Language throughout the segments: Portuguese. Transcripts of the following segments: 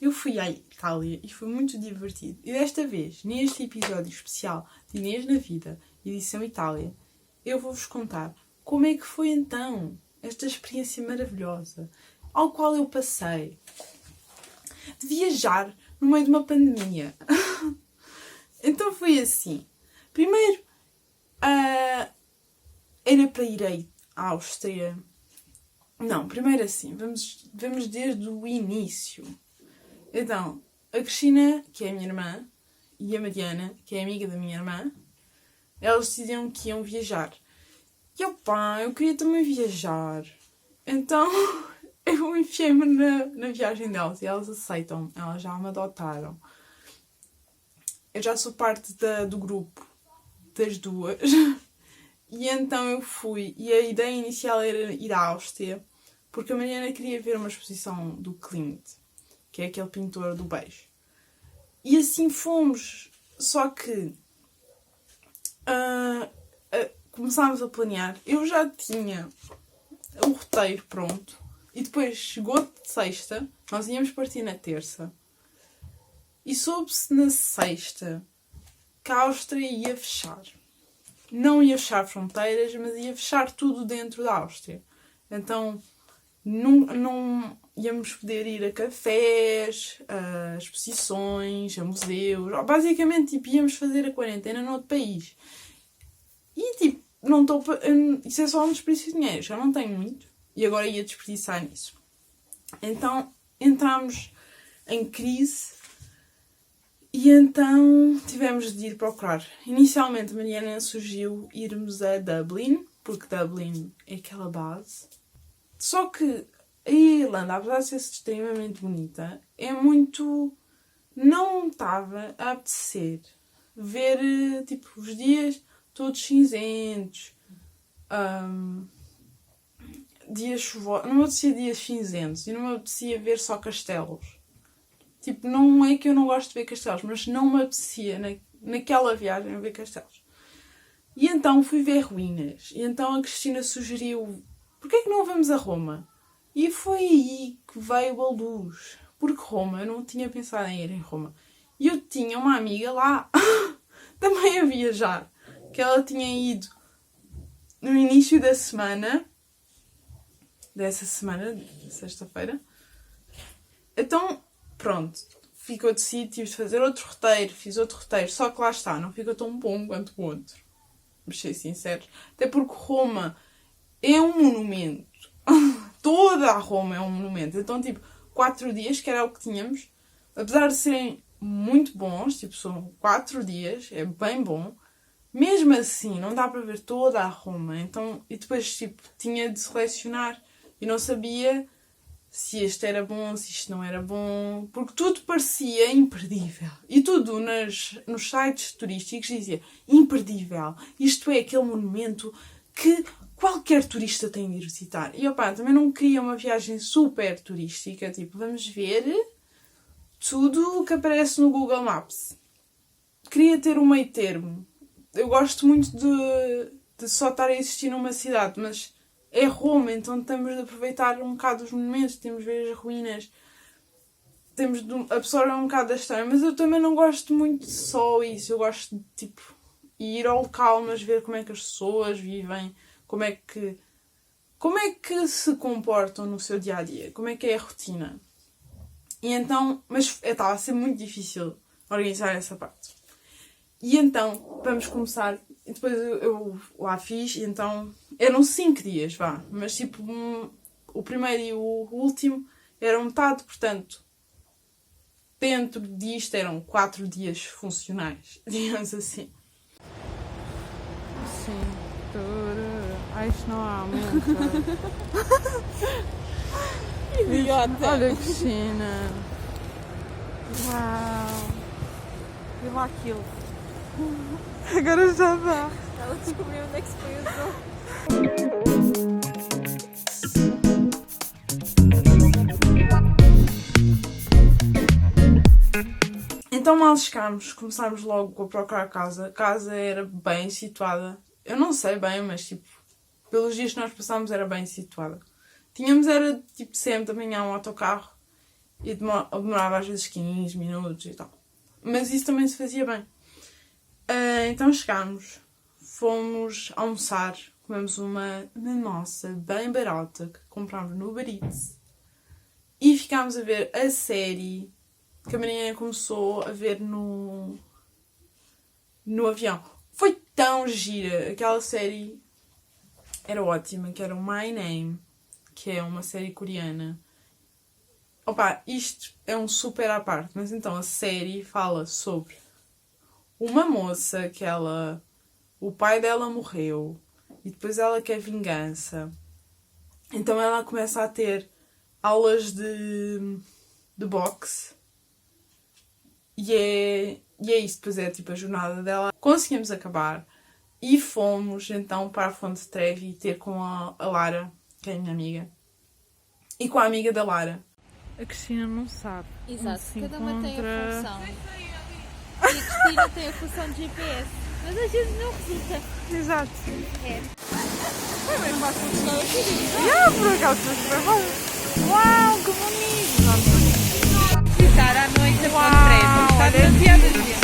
eu fui à Itália e foi muito divertido. E desta vez, neste episódio especial de Inês na Vida, edição Itália, eu vou-vos contar como é que foi então esta experiência maravilhosa ao qual eu passei de viajar no meio de uma pandemia. Então foi assim. Primeiro, era para ir à Áustria. Não, primeiro assim, vamos desde o início. Então, a Cristina, que é a minha irmã, e a Mariana, que é amiga da minha irmã, elas decidiram que iam viajar. E eu queria também viajar. Então, eu enfiei-me na viagem delas e elas aceitam. Elas já me adotaram. Eu já sou parte do grupo das duas. E então eu fui. E a ideia inicial era ir à Áustria, porque a Mariana queria ver uma exposição do Klimt, que é aquele pintor do beijo. E assim fomos. Só que começámos a planear. Eu já tinha o roteiro pronto. E depois chegou de sexta. Nós íamos partir na terça. E soube-se na sexta que a Áustria ia fechar. Não ia fechar fronteiras, mas ia fechar tudo dentro da Áustria. Então não íamos poder ir a cafés, a exposições, a museus. Basicamente, íamos fazer a quarentena noutro país. E não estou... Isso é só um desperdício de dinheiro. Já não tenho muito. E agora ia desperdiçar nisso. Então entramos em crise. E então tivemos de ir procurar. Inicialmente a Mariana sugeriu irmos a Dublin, porque Dublin é aquela base. Só que a Irlanda, apesar de ser extremamente bonita, é muito... Não estava a apetecer ver os dias todos cinzentos, dias chuvosos. Não me apetecia dias cinzentos e não me apetecia ver só castelos. Não é que eu não gosto de ver castelos, mas não me apetecia naquela viagem ver castelos. E então fui ver ruínas. E então a Cristina sugeriu: porquê é que não vamos a Roma? E foi aí que veio a luz. Porque Roma, eu não tinha pensado em ir em Roma. E eu tinha uma amiga lá, também a viajar, que ela tinha ido no início da semana, dessa semana, de sexta-feira. Então... Pronto, ficou decidido, tive de fazer outro roteiro, fiz outro roteiro, só que lá está, não ficou tão bom quanto o outro. Vamos ser sinceros. Até porque Roma é um monumento. Toda a Roma é um monumento. Então, 4 dias, que era o que tínhamos, apesar de serem muito bons, são 4 dias, é bem bom, mesmo assim, não dá para ver toda a Roma. Então, e depois, tinha de selecionar e não sabia... se este era bom, se isto não era bom, porque tudo parecia imperdível. E tudo nos sites turísticos dizia imperdível. Isto é aquele monumento que qualquer turista tem de ir visitar. E também não queria uma viagem super turística, vamos ver tudo o que aparece no Google Maps. Queria ter um meio termo. Eu gosto muito de só estar a existir numa cidade, mas... é Roma, então temos de aproveitar um bocado os monumentos, temos de ver as ruínas, temos de absorver um bocado da história, mas eu também não gosto muito de só isso, eu gosto de ir ao local, mas ver como é que as pessoas vivem, como é que se comportam no seu dia-a-dia, como é que é a rotina. E então, mas estava a ser muito difícil organizar essa parte. E então, vamos começar. E depois eu lá fiz, e então... eram 5 dias, mas o primeiro e o último eram metade, portanto, dentro disto eram 4 dias funcionais, digamos assim. Sim, isto não há aumento. Idiota! Olha, Cristina! Uau! Vê lá aquilo. Agora já dá. Ela descobriu onde é que se foi o som. Então mal chegámos, começámos logo a procurar casa. A casa era bem situada. Eu não sei bem, mas pelos dias que nós passámos era bem situada. Tínhamos sempre de manhã um autocarro E demorava às vezes 15 minutos e tal. Mas isso também se fazia bem. Então chegámos, fomos almoçar, comemos uma mimosa bem barata que comprámos no Uber Eats. E ficámos a ver a série que a Marinha começou a ver no avião. Foi tão gira. Aquela série era ótima, que era o My Name, que é uma série coreana. Opa, isto é um super à parte, mas então a série fala sobre uma moça que o pai dela morreu e depois ela quer vingança. Então ela começa a ter aulas de boxe e é isso, depois é tipo a jornada dela. Conseguimos acabar e fomos então para a Fonte de Trevi ter com a Lara, que é a minha amiga, e com a amiga da Lara. A Cristina não sabe. Exato, cada uma tem a função. E a Cristina tem a função de GPS, mas às vezes não resulta. Exato. É. Foi bem fácil de estar aqui. Por acaso foi super fácil. Uau, que bonito! Visitar à noite a Fonte Trevi. Está demasiada gente.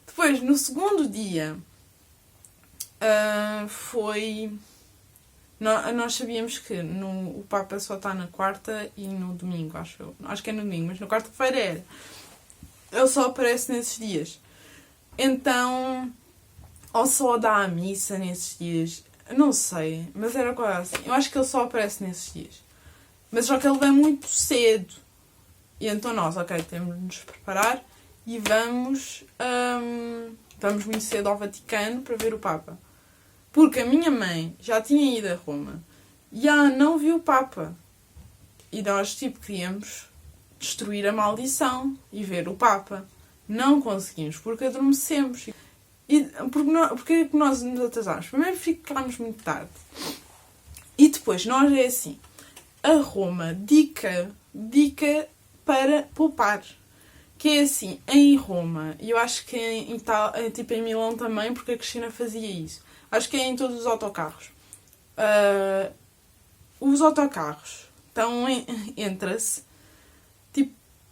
Depois, no segundo dia, foi... Nós sabíamos que o Papa só está na quarta e no domingo, acho eu. Acho que é no domingo, mas na quarta-feira era. Ele só aparece nesses dias. Então, ou só dá a missa nesses dias. Não sei, mas era quase assim. Eu acho que ele só aparece nesses dias. Mas só que ele vem muito cedo. E então nós, ok, temos de nos preparar e vamos muito cedo ao Vaticano para ver o Papa. Porque a minha mãe já tinha ido a Roma e ela não viu o Papa. E nós, queríamos destruir a maldição e ver o Papa. Não conseguimos, porque adormecemos. E porque é que nós nos atrasámos? Primeiro ficámos muito tarde. E depois, nós é assim, a Roma, dica para poupar. Que é assim, em Roma, e eu acho que em Milão também, porque a Cristina fazia isso. Acho que é em todos os autocarros. Os autocarros entra-se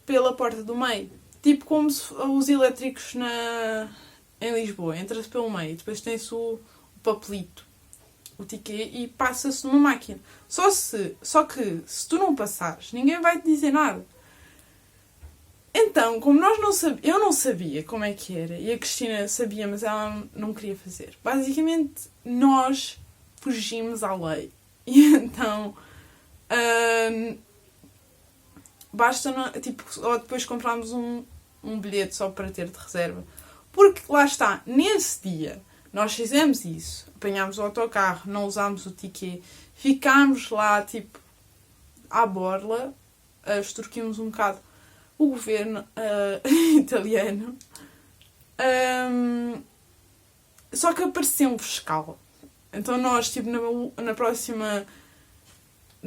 pela porta do meio. Tipo como os elétricos em Lisboa. Entra-se pelo meio. Depois tem-se o papelito, o ticket, e passa-se numa máquina. Só que se tu não passares, ninguém vai te dizer nada. Então, como eu não sabia como é que era, e a Cristina sabia, mas ela não queria fazer. Basicamente, nós fugimos à lei. E então, ou depois comprámos um bilhete só para ter de reserva. Porque, lá está, nesse dia, nós fizemos isso. Apanhámos o autocarro, não usámos o ticket, ficámos lá, à borla, extorquimos um bocado o governo italiano. Só que apareceu um fiscal. Então nós, na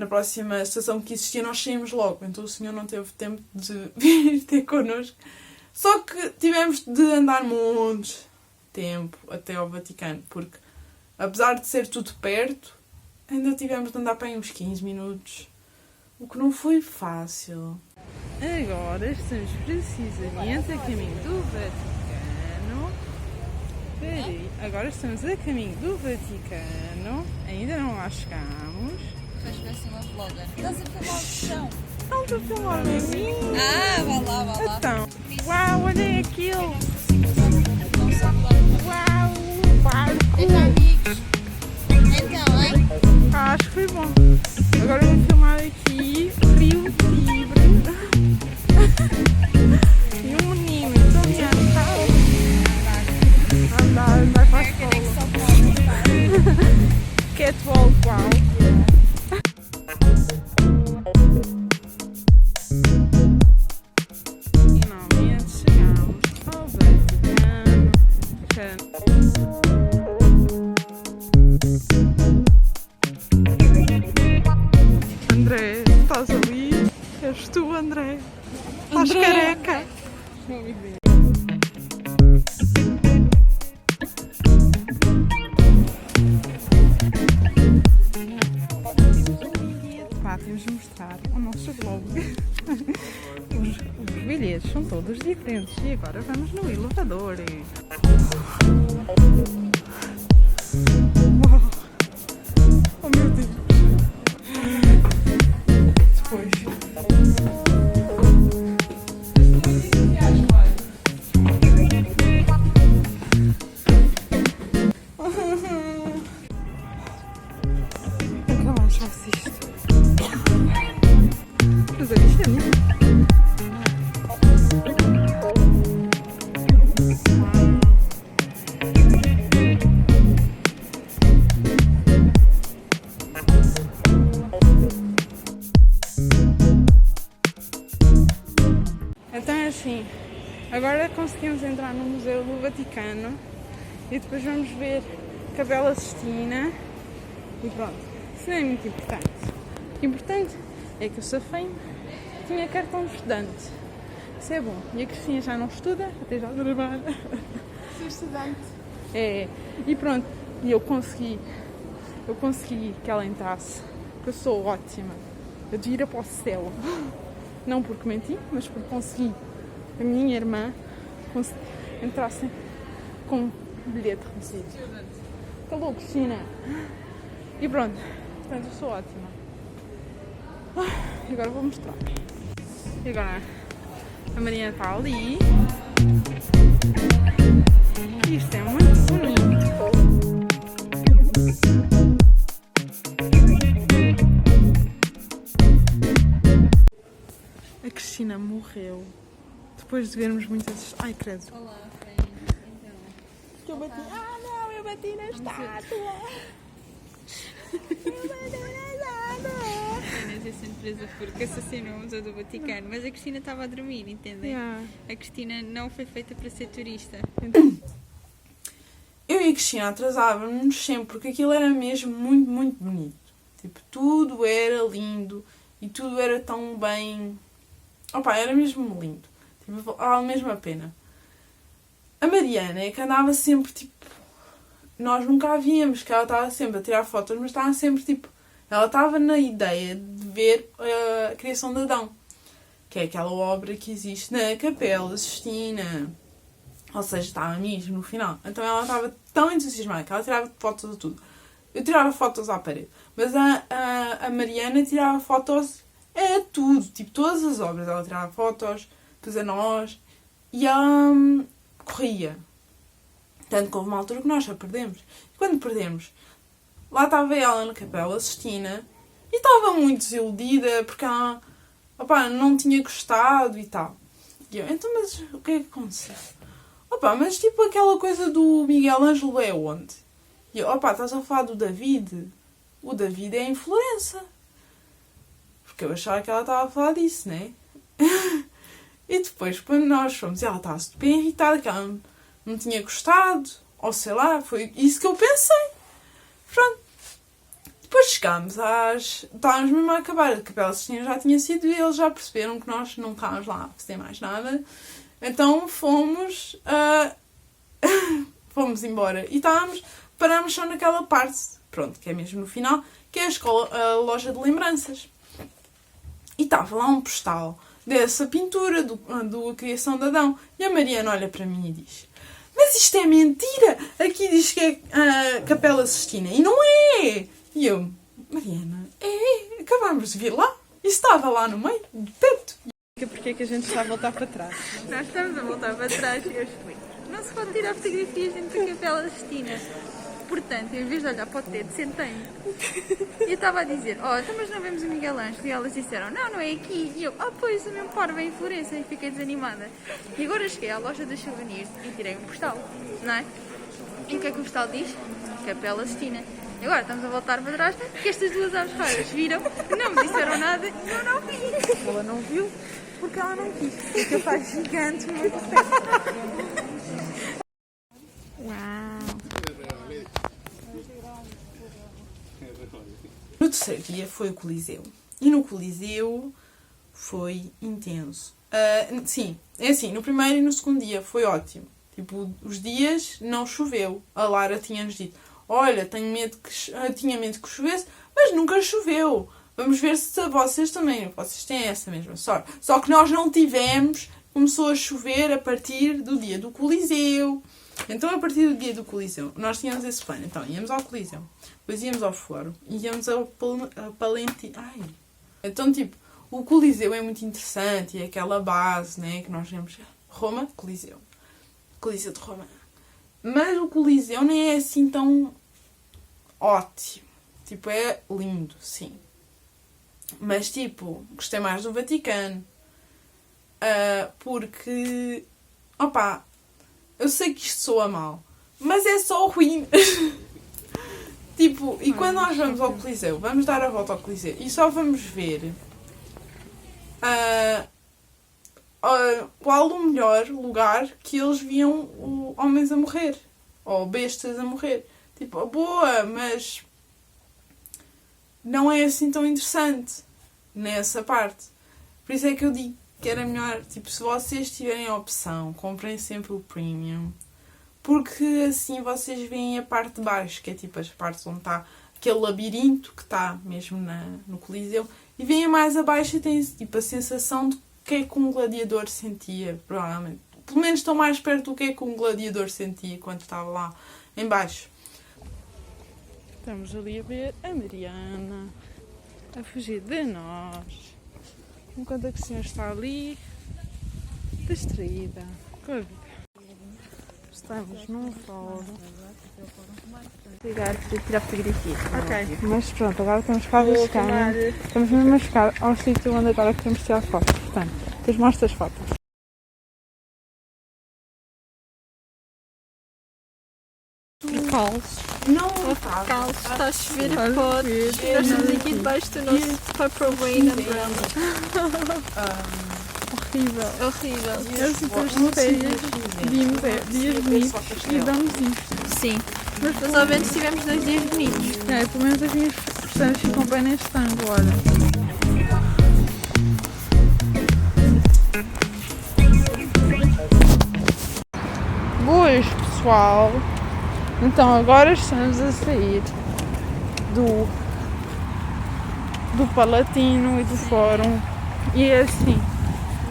próxima estação que existia, nós saímos logo. Então o senhor não teve tempo de vir ter connosco. Só que tivemos de andar muito tempo até ao Vaticano. Porque, apesar de ser tudo perto, ainda tivemos de andar para aí uns 15 minutos. O que não foi fácil. Agora estamos precisamente a caminho do Vaticano. Peraí, agora estamos a caminho do Vaticano. Ainda não lá chegamos. Vais ver assim uma vlogger. Estás a filmar o chão? Não estou a filmar a mim. Ah, vá lá. Então, uau, olhem aquilo. Não sei como. Uau, o barco. Então, amigos. Então, hein? Acho que foi bom. Agora vou filmar aqui Rio Tibre. E um menino italiano está a andar, vai vamos mostrar o nosso vlog. Os bilhetes são todos diferentes e agora vamos no elevador. Uau! Oh meu Deus! Depois. Nunca mais faço isto. Mas é diferente. Então é assim, agora conseguimos entrar no Museu do Vaticano e depois vamos ver Capela Sistina e pronto. Isso não é muito importante. O importante é que eu safei-me, tinha cartão de estudante. Isso é bom. E a Cristina já não estuda, até já trabalha. Sou estudante. É, e pronto, e eu consegui que ela entrasse, porque eu sou ótima. Eu devia ir para o céu. Não porque menti, mas porque consegui a minha irmã entrasse com um bilhete reduzido. Calou, Cristina. E pronto, portanto eu sou ótima. E agora vou mostrar. E agora a Mariana está ali. Isto é muito bonito. A Cristina morreu depois de vermos muitas. Ai, credo. Olá, Fran. Então. Que eu bati. Ah, não, eu bati na estátua. Apenas é surpresa porque assassinou o Museu do Vaticano, mas a Cristina estava a dormir, entendem? Yeah. A Cristina não foi feita para ser turista. Eu e a Cristina atrasávamos sempre porque aquilo era mesmo muito, muito bonito. Tipo, tudo era lindo e tudo era tão bem. Opa, era mesmo lindo. Tipo, vale mesmo a pena. A Mariana é que andava sempre, tipo... Nós nunca a víamos, que ela estava sempre a tirar fotos, mas estava sempre, tipo... Ela estava na ideia de ver a criação de Adão. Que é aquela obra que existe na Capela Sistina. Ou seja, estava mesmo no final. Então ela estava tão entusiasmada que ela tirava fotos de tudo. Eu tirava fotos à parede. Mas a Mariana tirava fotos a tudo. Tipo, todas as obras. Ela tirava fotos, depois a nós. E ela corria. Tanto que houve uma altura que nós a perdemos. E quando perdemos, lá estava ela na Capela Sistina. E estava muito desiludida porque ela não tinha gostado e tal. E eu, então, mas o que é que aconteceu? Mas tipo aquela coisa do Miguel Ângelo é onde? E eu, estás a falar do David? O David é em Florença. Porque eu achava que ela estava a falar disso, né? E depois, quando nós fomos, ela estava super irritada, que ela não tinha gostado, ou sei lá, foi isso que eu pensei. Pronto. Depois chegámos estávamos mesmo a acabar, a Capela Sistina já tinha sido e eles já perceberam que nós não estávamos lá a fazer mais nada. Então fomos embora e parámos só naquela parte, pronto, que é mesmo no final, que é a loja de lembranças. E estava lá um postal dessa pintura do Criação de Adão. E a Mariana olha para mim e diz: mas isto é mentira! Aqui diz que é a Capela Sistina e não é! E eu, Mariana, acabámos de vir lá e estava lá no meio do teto. Porque é que a gente está a voltar para trás? Nós estamos a voltar para trás e eu explico. Não se pode tirar fotografias dentro da Capela Sistina. Portanto, em vez de olhar para o teto, sentei-me. E eu estava a dizer, então mas não vemos o Miguel Ângelo. E elas disseram, não é aqui. E eu, pois, o mesmo parvo é em Florença. E fiquei desanimada. E agora cheguei à loja dos souvenirs e tirei um postal, não é? E o que é que o postal diz? Capela Sistina. E agora estamos a voltar para trás, que estas duas aves raras viram, não me disseram nada e eu não vi. Ela não viu porque ela não quis. Porque faz gigante muito tempo. Uau! No terceiro dia foi o Coliseu. E no Coliseu foi intenso. Sim, é assim, no primeiro e no segundo dia foi ótimo. Tipo, os dias não choveu. A Lara tinha-nos dito, olha, tinha medo que chovesse, mas nunca choveu. Vamos ver se vocês também, vocês têm essa mesma sorte. Só que nós não tivemos, começou a chover a partir do dia do Coliseu. Então, a partir do dia do Coliseu, nós tínhamos esse plano. Então, íamos ao Coliseu, depois íamos ao Fórum, íamos ao Palentino. Ai! Então, tipo, o Coliseu é muito interessante e é aquela base, né, que nós vemos. Roma, Coliseu. Coliseu de Roma. Mas o Coliseu nem é assim tão ótimo. Tipo, é lindo, sim. Mas, tipo, gostei mais do Vaticano. Porque, opá, eu sei que isto soa mal, mas é só ruínas. Tipo, e quando nós vamos ao Coliseu, vamos dar a volta ao Coliseu e só vamos ver qual o melhor lugar que eles viam homens a morrer. Ou bestas a morrer. Tipo, boa, mas não é assim tão interessante nessa parte. Por isso é que eu digo que era melhor, tipo, se vocês tiverem a opção, comprem sempre o Premium. Porque assim vocês veem a parte de baixo, que é tipo as partes onde está aquele labirinto que está mesmo no Coliseu. E veem mais abaixo e têm tipo a sensação de que é que um gladiador sentia, provavelmente. Pelo menos estão mais perto do que é que um gladiador sentia quando estava lá em baixo. Estamos ali a ver a Mariana a fugir de nós. Enquanto a Cristina está ali, distraída com a vida. Estamos num fórum. Ligar para tirar fotografias. Ok, mas pronto, agora estamos cá a buscar. Estamos mesmo a chegar ao sítio onde agora queremos tirar fotos. Portanto, depois mostro as fotos. Calços. Não está. Calços, está a chover a potes. Nós estamos aqui debaixo do nosso Purple Rain Umbrella. Horrível. Horrível. Eu sinto as férias. Vimos dias bonitos e damos isto. Sim. Mas ao menos tivemos 2 dias bonitos. Pelo menos as minhas pestanas ficam bem neste ângulo, olha. Boas, pessoal. Então agora estamos a sair do Palatino e do Fórum. E é assim,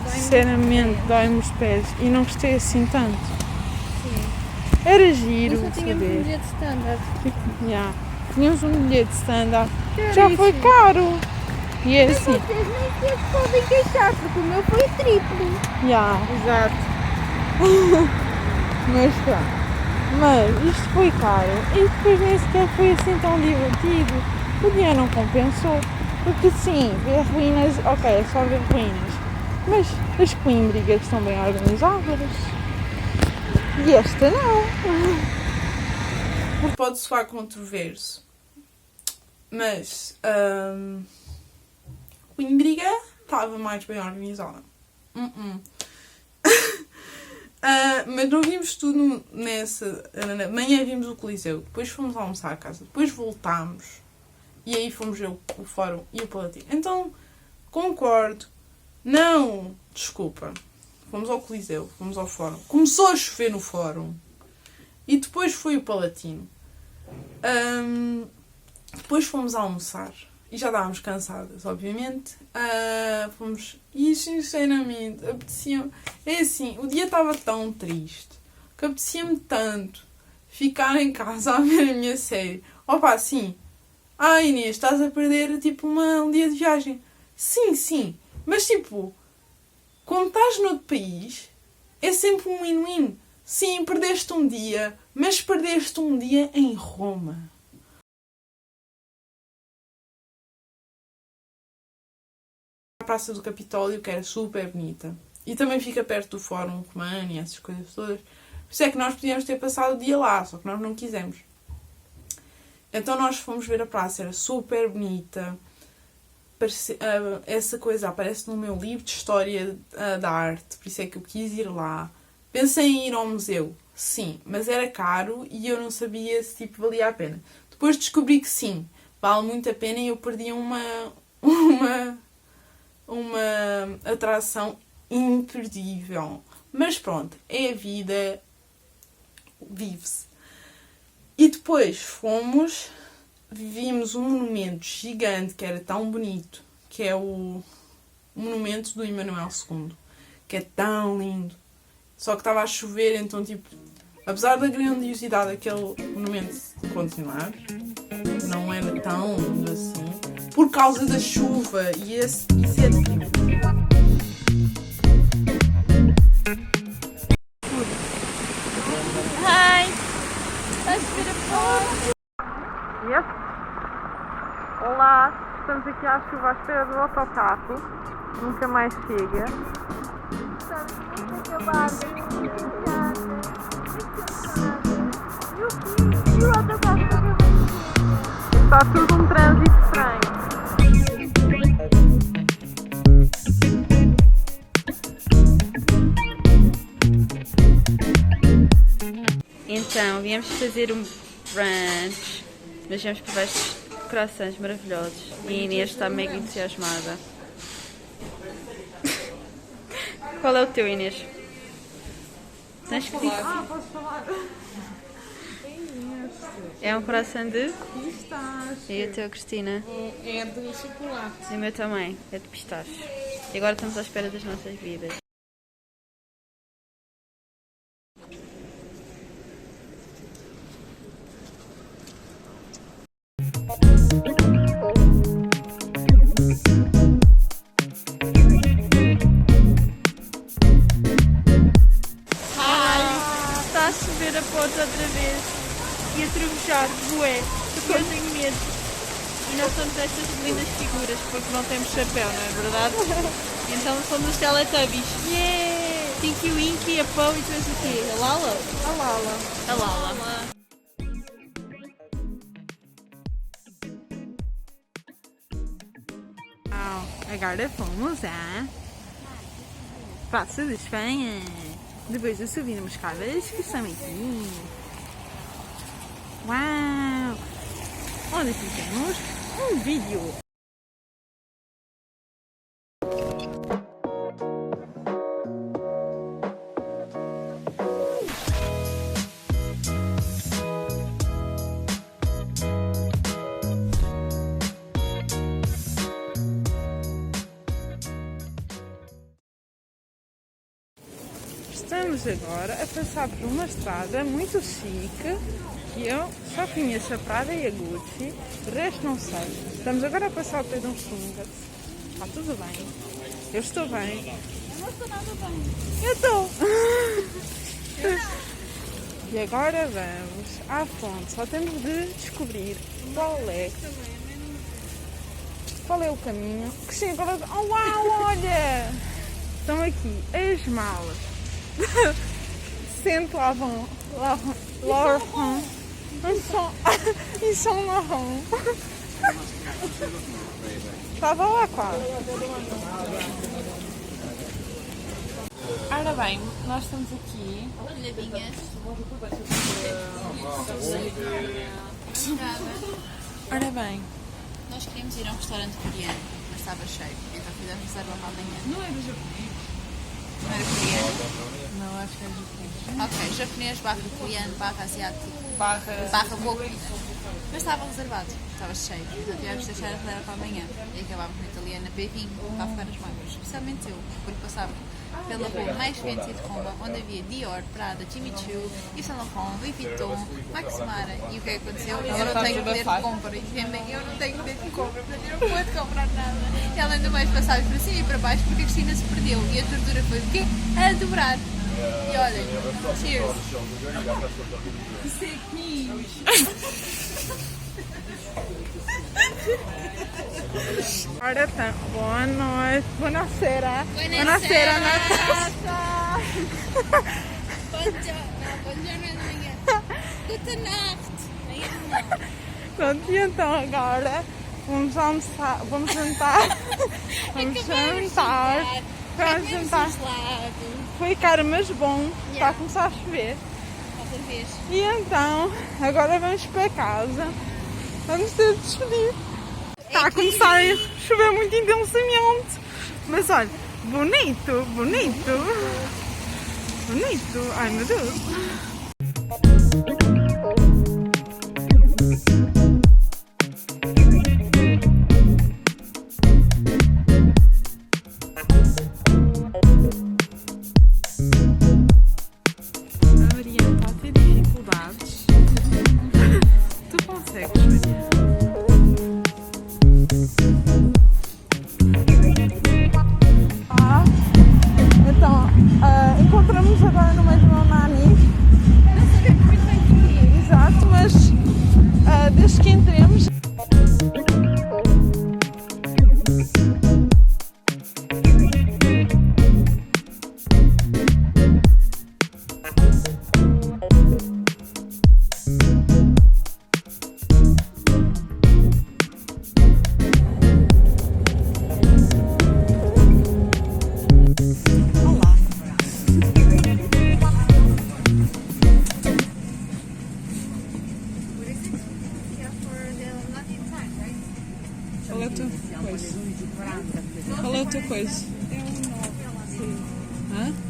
sinceramente, dói-me os pés. E não gostei assim tanto. Era giro. Nós só tínhamos um bilhete standard. Yeah. Tínhamos um bilhete standard. Já foi caro. E é assim. Vocês nem sequer podem queixar, porque o meu foi triplo. Exato. Mas pronto. Mas isto foi caro. E depois nem sequer foi assim tão divertido. O dia não compensou. Porque sim, ver ruínas, ok, é só ver ruínas. Mas as coímbrigas estão bem organizadas. E esta não. Pode soar controverso. Mas Coimbra estava mais bem organizada. Mas não vimos tudo nessa. Na manhã vimos o Coliseu, depois fomos almoçar à casa, depois voltámos e aí fomos ver o Fórum e o Palatino. Então, concordo. Não, desculpa. Fomos ao Coliseu, fomos ao Fórum. Começou a chover no Fórum. E depois foi o Palatino. Depois fomos almoçar. E já estávamos cansadas, obviamente. E sinceramente, apetecia-me... É assim, o dia estava tão triste que apetecia-me tanto ficar em casa a ver a minha série. Opa, sim. Inês, estás a perder tipo um dia de viagem. Sim. Mas tipo, quando estás noutro país, é sempre um win-win. Sim, perdeste um dia, mas perdeste um dia em Roma. A Praça do Capitólio, que era super bonita. E também fica perto do Fórum Romano e essas coisas todas. Por isso é que nós podíamos ter passado o dia lá, só que nós não quisemos. Então nós fomos ver a praça, era super bonita. Essa coisa aparece no meu livro de História da Arte, por isso é que eu quis ir lá. Pensei em ir ao museu, sim, mas era caro e eu não sabia se tipo valia a pena. Depois descobri que sim, vale muito a pena e eu perdi uma atração imperdível. Mas pronto, é a vida, vive-se. E depois fomos vimos um monumento gigante que era tão bonito, que é o monumento do Emanuel II, que é tão lindo. Só que estava a chover, então tipo, apesar da grandiosidade daquele monumento continuar, não era tão lindo assim, por causa da chuva, e isso é terrível. Hi! Estás a ver a foto? Yep. Olá, estamos aqui à chuva à espera do autocarro, nunca mais chega. Estamos muito acabados. E o autocarro nunca mais Está tudo um trânsito estranho. Então, viemos fazer um brunch, mas viemos provar estes croissants maravilhosos. E a Inês está mega entusiasmada. Qual é o teu, Inês? Tens que dizer. Posso falar? É um croissant de... Pistache. E o teu, Cristina? É de chocolate. E o meu também, é de pistache. E agora estamos à espera das nossas bebidas. Está a chover a ponta outra vez e a trovejar, bué, porque eu tenho medo. E nós somos estas lindas figuras porque não temos chapéu, não é verdade? Então somos os Teletubbies. Yeah! Tinky Winky, a Pão e depois o quê? A Lala? A Lala. A Lala. Agora fomos à Praça de Espanha. Depois de subir umas escadas que são aqui. Uau! Onde fizemos um vídeo. Estamos agora a passar por uma estrada muito chique, que eu só conheço a Prada e a Gucci, o resto não sei. Estamos agora a passar por uns swingers. Está tudo bem. Eu estou bem. Eu não estou nada bem. Eu estou. E agora vamos à fonte. Só temos de descobrir qual é o caminho. Que sim, agora... Oh, uau, olha! Estão aqui as malas. Sente Laurent. Ils sont marrons. Estava lá quase. Ora bem, nós estamos aqui. Olhadinhas. Ora bem. Nós queríamos ir a um restaurante coreano, mas estava cheio. Então fizemos reserva para amanhã. Não era japonês? Não era coreano? Não, acho que é japonês. Ok, japonês, barra coreano, barra asiático, Barra woke. Mas estava reservado, estava cheio. Então tivemos de deixar a reserva para amanhã. E acabámos no italiano a beber para afogar as mágoas. Especialmente eu, porque passava pela rua mais vencida de Roma, onde havia Dior, Prada, Jimmy Choo, Yves Saint Laurent, Louis Vuitton, Max Mara. E o que é que aconteceu? Eu não tenho poder de compra, entendem? Eu não tenho poder de compra, portanto eu não pude comprar nada. E além do mais, passámos para cima e para baixo porque a Cristina se perdeu. E a tortura foi o quê? A dobrar. E olhem, cheers. Ora então, boa noite. Buonasera. Buonasera, Natasha. Buongiorno é de manhã. Gute Nacht. Pronto, e então agora vamos almoçar, vamos jantar. Vamos jantar. Foi caro, mas bom. Está a começar a chover. Outra vez. E então, agora vamos para casa. Vamos ter de despedir. Está a começar a chover muito intensamente. Mas olha, bonito, bonito. Bonito. Ai meu Deus. Então, encontramos agora no meio do meu nani. Não sabemos muito bem o que é. Exato, mas desde que entremos. Qual é a tua coisa? Qual é a tua coisa? Hã?